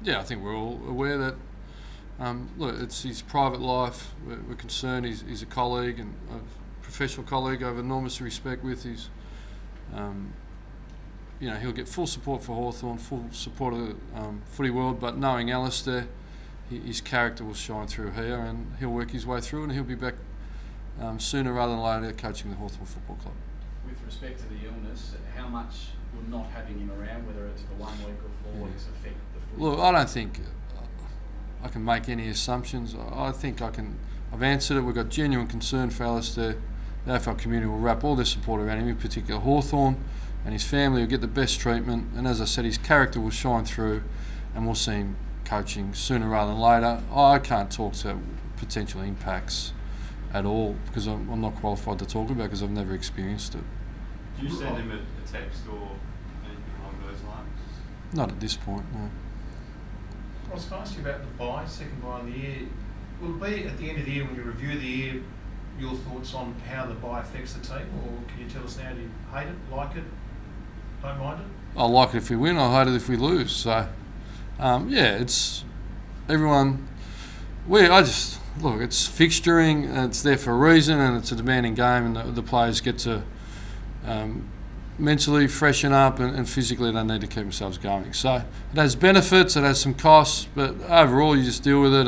Yeah, I think we're all aware that, look, it's his private life. We're concerned. He's a colleague and a professional colleague I have enormous respect with. Um, he'll get full support for Hawthorn, full support of the footy world, but knowing Alistair, his character will shine through here and he'll work his way through and he'll be back sooner rather than later coaching the Hawthorn Football Club. With respect to the illness, how much will not having him around, whether it's for 1 week or 4 weeks, affect the footy? Look, I don't think I can make any assumptions. I think I've answered it. We've got genuine concern for Alistair. The AFL community will wrap all their support around him, in particular Hawthorn, and his family will get the best treatment. And as I said, his character will shine through and we'll see him coaching sooner rather than later. I can't talk to potential impacts at all because I'm not qualified to talk about because I've never experienced it. Do you send him a text or anything along those lines? Not at this point, no. Ross, can I ask you about the bye, second bye of the year? Will it be at the end of the year when you review the year, your thoughts on how the bye affects the team, or can you tell us now, do you hate it, like it, don't mind it? I like it if we win, I hate it if we lose. So, it's everyone. Look, it's fixturing, and it's there for a reason, and it's a demanding game, and the players get to mentally freshen up, and physically they need to keep themselves going. So it has benefits, it has some costs, but overall you just deal with it,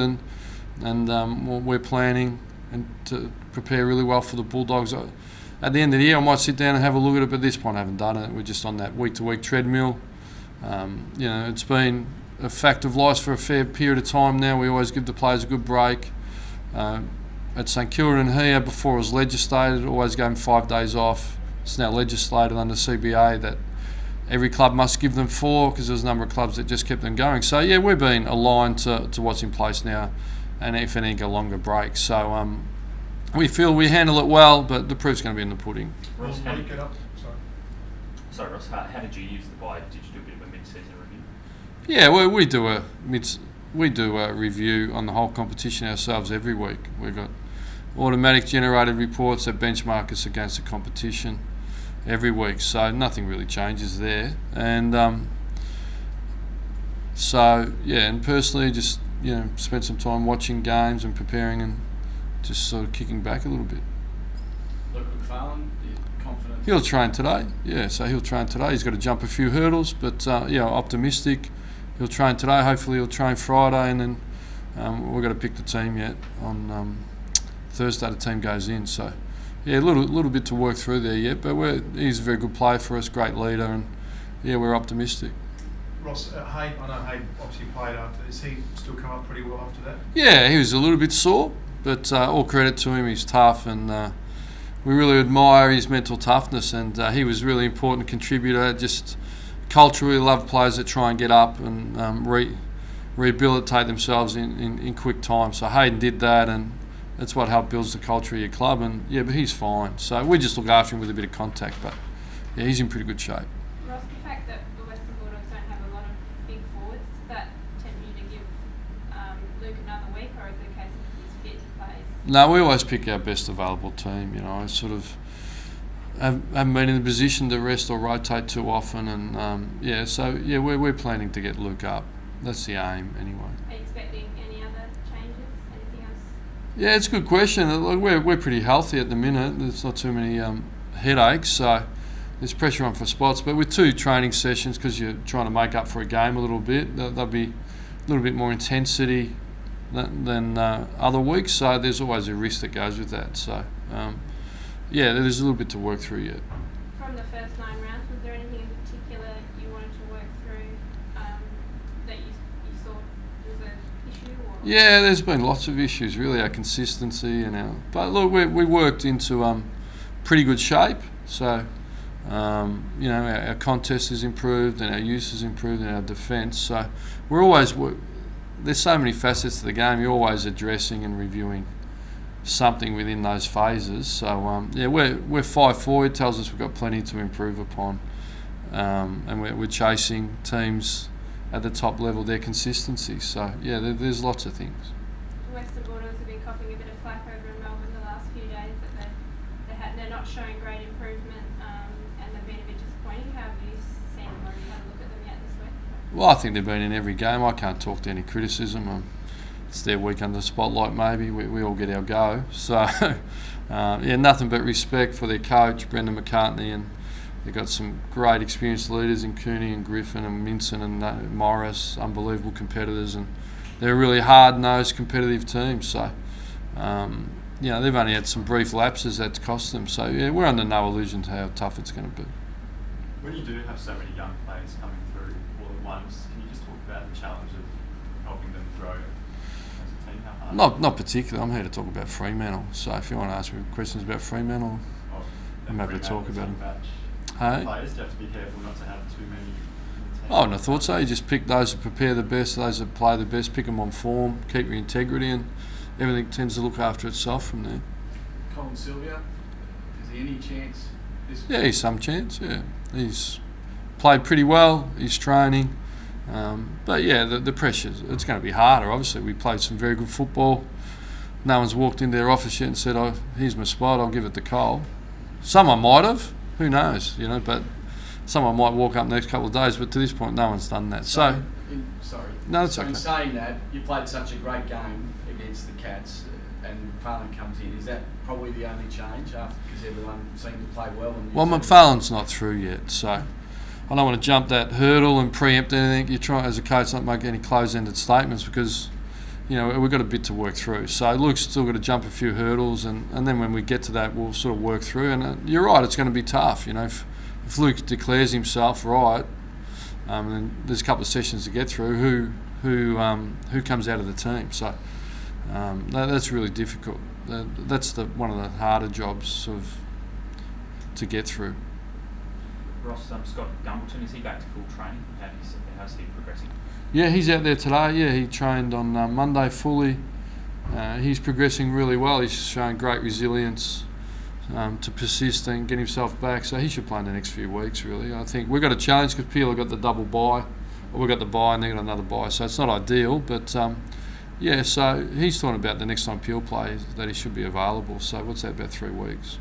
and we're planning and to prepare really well for the Bulldogs. At the end of the year, I might sit down and have a look at it, but at this point I haven't done it. We're just on that week-to-week treadmill. It's been a fact of life for a fair period of time now. We always give the players a good break. At St Kilda and here, before it was legislated, always gave them 5 days off. It's now legislated under CBA that every club must give them 4 because there's a number of clubs that just kept them going. So, yeah, we're being aligned to what's in place now and if anything, a longer break. So we feel we handle it well, but the proof's going to be in the pudding. Ross, how do you get up? Sorry, Ross, how did you use the bye? Did you do a bit of a mid-season review? Yeah, we do a review on the whole competition ourselves every week. We've got automatic generated reports that benchmark us against the competition every week, so nothing really changes there. And and personally, just spent some time watching games and preparing and just sort of kicking back a little bit. Look, McPharlin, confident? He'll train today, so he'll train today. He's got to jump a few hurdles, but optimistic. He'll train today, hopefully he'll train Friday, and then we've got to pick the team yet. On Thursday the team goes in, so a little bit to work through there yet, but he's a very good player for us, great leader, and we're optimistic. Ross, Hayde, I know Hayde obviously played after. Has he still come up pretty well after that? Yeah, he was a little bit sore, but all credit to him, he's tough, and we really admire his mental toughness, and he was a really important contributor. Just culturally love players that try and get up and rehabilitate themselves in quick time. So Hayden did that, and that's what helped build the culture of your club. And but he's fine. So we just look after him with a bit of contact. But he's in pretty good shape. Ross, the fact that the Western Bulldogs don't have a lot of big forwards, does that tempt you to give Luke another week, or is it a case of he's fit and plays? No, we always pick our best available team. I sort of haven't been in the position to rest or rotate too often, and we're planning to get Luke up. That's the aim, anyway. Are you expecting any other changes? Anything else? Yeah, it's a good question. Look, we're pretty healthy at the minute. There's not too many headaches, so there's pressure on for spots. But with 2 training sessions, because you're trying to make up for a game a little bit, there'll be a little bit more intensity than other weeks. So there's always a risk that goes with that. So. There's a little bit to work through yet. From the first 9 rounds, was there anything in particular you wanted to work through that you saw was an issue? Or? Yeah, there's been lots of issues, really, our consistency but look, we worked into pretty good shape. So, our contest has improved and our use has improved and our defence. So there's so many facets to the game. You're always addressing and reviewing something within those phases. So we're 5 forward. Tells us we've got plenty to improve upon, and we're chasing teams at the top level, their consistency. So there's lots of things. Western Bulldogs have been copping a bit of flack over in Melbourne the last few days that they're not showing great improvement, and they've been a bit disappointing. How have you seen them, or have you had a look at them yet this week? Well, I think they've been in every game. I can't talk to any criticism. It's their week under the spotlight, maybe. We all get our go. So, yeah, nothing but respect for their coach, Brendan McCartney, and they've got some great experienced leaders in Cooney and Griffin and Minson and Morris, unbelievable competitors, and they're a really hard-nosed, competitive team. So, you know, they've only had some brief lapses that's cost them. So, yeah, we're under no illusion to how tough it's going to be. When you do have so many young players coming through all at once, can you just talk about the challenge of helping them grow as a team? How hard? Not particularly. I'm here to talk about Fremantle. So if you want to ask me questions about Fremantle, I'm happy to talk about them. Hey? Players have to be careful not to have too many. I wouldn't have thought so. You just pick those that prepare the best, those that play the best, pick them on form, keep your integrity, and everything tends to look after itself from there. Colin Sylvia, is there any chance this? Yeah, he's some chance, yeah. He's played pretty well, he's training. But yeah, the pressures, it's going to be harder. Obviously, we played some very good football. No one's walked into their office yet and said, "Oh, here's my spot, I'll give it to Cole." Someone might have, who knows, you know, but someone might walk up the next couple of days, but to this point, no one's done that. So no, it's so okay. in saying that, you played such a great game against the Cats, and McPharlin comes in. Is that probably the only change because everyone seemed to play well? And Well, McPharlin's not through yet, so I don't want to jump that hurdle and preempt anything. You try as a coach not make any close-ended statements because, you know, we've got a bit to work through. So Luke's still got to jump a few hurdles, and then when we get to that, we'll sort of work through. And you're right, it's going to be tough. You know, if Luke declares himself right, then there's a couple of sessions to get through. Who comes out of the team? So that's really difficult. That's one of the harder jobs sort of to get through. Ross, Scott Gumbleton, is he back to full training? How's he progressing? Yeah, he's out there today. Yeah, he trained on Monday fully. He's progressing really well. He's showing great resilience to persist and get himself back. So he should play in the next few weeks, really. I think we've got a challenge because Peel got the double bye. Or we've got the bye and they got another bye. So it's not ideal, but yeah, so he's talking about the next time Peel plays that he should be available. So what's that, about 3 weeks?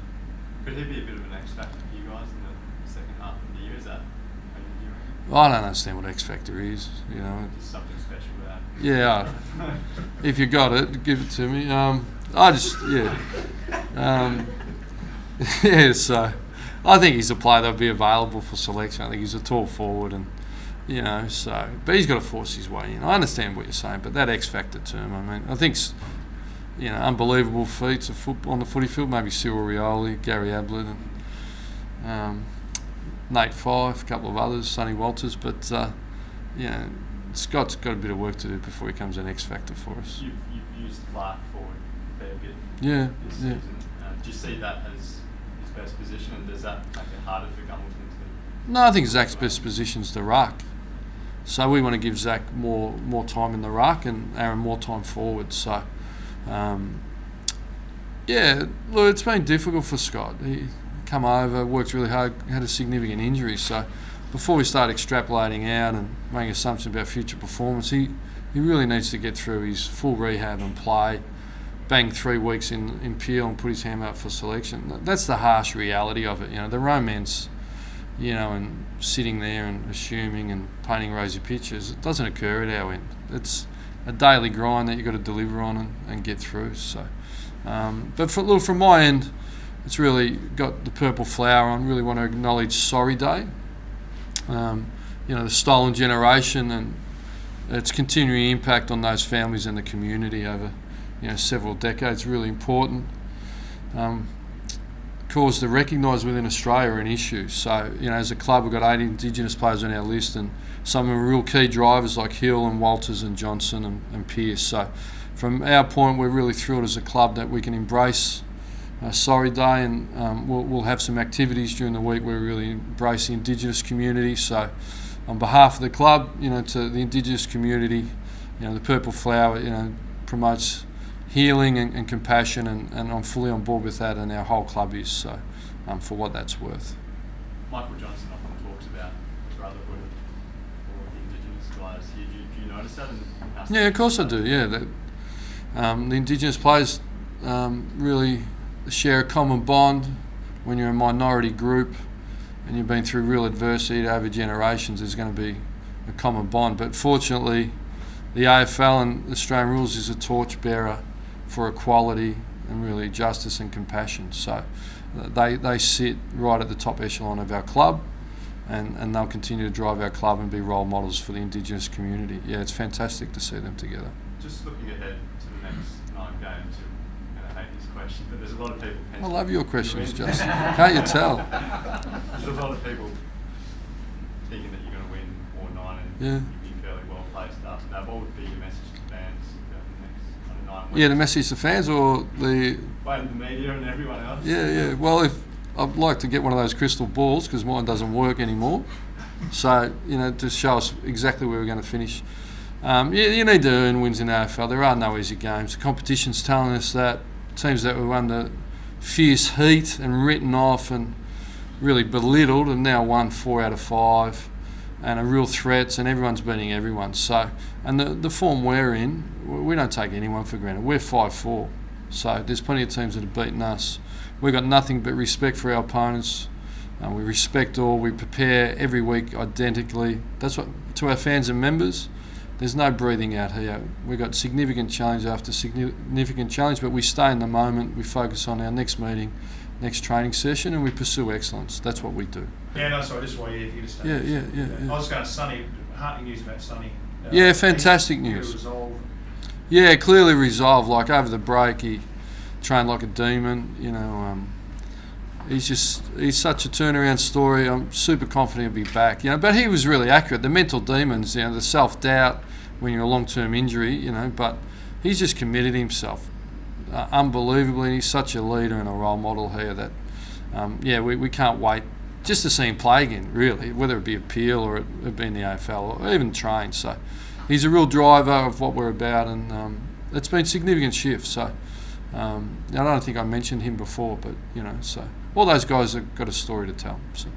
Could he be a bit of an X factor for you guys in the second half of the year? Is that how you reckon? I don't understand what X Factor is, you know. Just something special about it. Yeah, if you got it, give it to me. Yeah, so I think he's a player that'll be available for selection. I think he's a tall forward, and you know, so but he's got to force his way in. I understand what you're saying, but that X Factor term, I mean, I think, you know, unbelievable feats of football on the footy field. Maybe Cyril Rioli, Gary Ablett, and Nate Fife, a couple of others, Sonny Walters, but you know, Scott's got a bit of work to do before he becomes an X Factor for us. You've used Clark forward a fair bit this Yeah. season. Do you see that as his best position, and does that make it harder for Gumbleton to? No, I think Zach's best position's the ruck. So we want to give Zach more time in the ruck and Aaron more time forward. So, yeah, look, it's been difficult for Scott. He come over, worked really hard, had a significant injury. So before we start extrapolating out and making assumptions about future performance, he really needs to get through his full rehab and play, bang 3 weeks in Peel and put his hand up for selection. That's the harsh reality of it. You know, the romance, you know, and sitting there and assuming and painting rosy pictures, it doesn't occur at our end. It's a daily grind that you've got to deliver on and get through. So, but from my end, it's really got the purple flower on. Really want to acknowledge Sorry Day. You know, the stolen generation and its continuing impact on those families and the community over, you know, several decades. Really important. Cause to recognise within Australia an issue. So, you know, as a club, we've got 8 Indigenous players on our list, and some of them are real key drivers like Hill and Walters and Johnson and Pearce. So, from our point, we're really thrilled as a club that we can embrace Sorry Day, and we'll have some activities during the week where we really embrace the Indigenous community. So, on behalf of the club, you know, to the Indigenous community, you know, the Purple Flower, you know, promotes healing and compassion, and I'm fully on board with that, and our whole club is, so for what that's worth. Michael Johnson often talks about brotherhood for the Indigenous guys here. Do you notice that? Yeah, of course I do, yeah. The Indigenous players really share a common bond. When you're a minority group and you've been through real adversity over generations, there's going to be a common bond. But fortunately, the AFL and Australian rules is a torchbearer for equality and really justice and compassion. So they sit right at the top echelon of our club, and they'll continue to drive our club and be role models for the Indigenous community. Yeah, it's fantastic to see them together. Just looking ahead to the next 9 games, you're going to hate this question, but there's a lot of people... I love your questions, you win. Justin. Can't you tell? There's a lot of people thinking that you're going to win all 9 and Yeah. you'll be fairly well placed after that. What would be your message to fans about the next 9 weeks? Yeah, the message to fans or the... Both the media and everyone else? Yeah. Well, I'd like to get one of those crystal balls because mine doesn't work anymore. So, to show us exactly where we're going to finish. You need to earn wins in AFL. There are no easy games. The competition's telling us that. Teams that were under fierce heat and written off and really belittled and now won 4 out of 5 and are real threats, and everyone's beating everyone. So, and the form we're in, we don't take anyone for granted. We're 5-4. So there's plenty of teams that have beaten us. We've got nothing but respect for our opponents. We respect all. We prepare every week identically. That's what, to our fans and members, there's no breathing out here. We've got significant challenge after significant challenge, but we stay in the moment. We focus on our next meeting, next training session, and we pursue excellence. That's what we do. Yeah, no, sorry, just wait for you to stay. Yeah. I was going to Sonny, heartening news about Sonny. Yeah, fantastic he's news. Resolved. Yeah, clearly resolved. Like over the break, he trained like a demon. He's such a turnaround story. I'm super confident he'll be back. But he was really accurate. The mental demons, the self-doubt when you're a long-term injury, but he's just committed himself unbelievably. He's such a leader and a role model here that, we can't wait just to see him play again, really, whether it be a Peel or it be in the AFL or even train. So he's a real driver of what we're about, and it's been significant shift. So I don't think I mentioned him before, but, so all those guys have got a story to tell. So.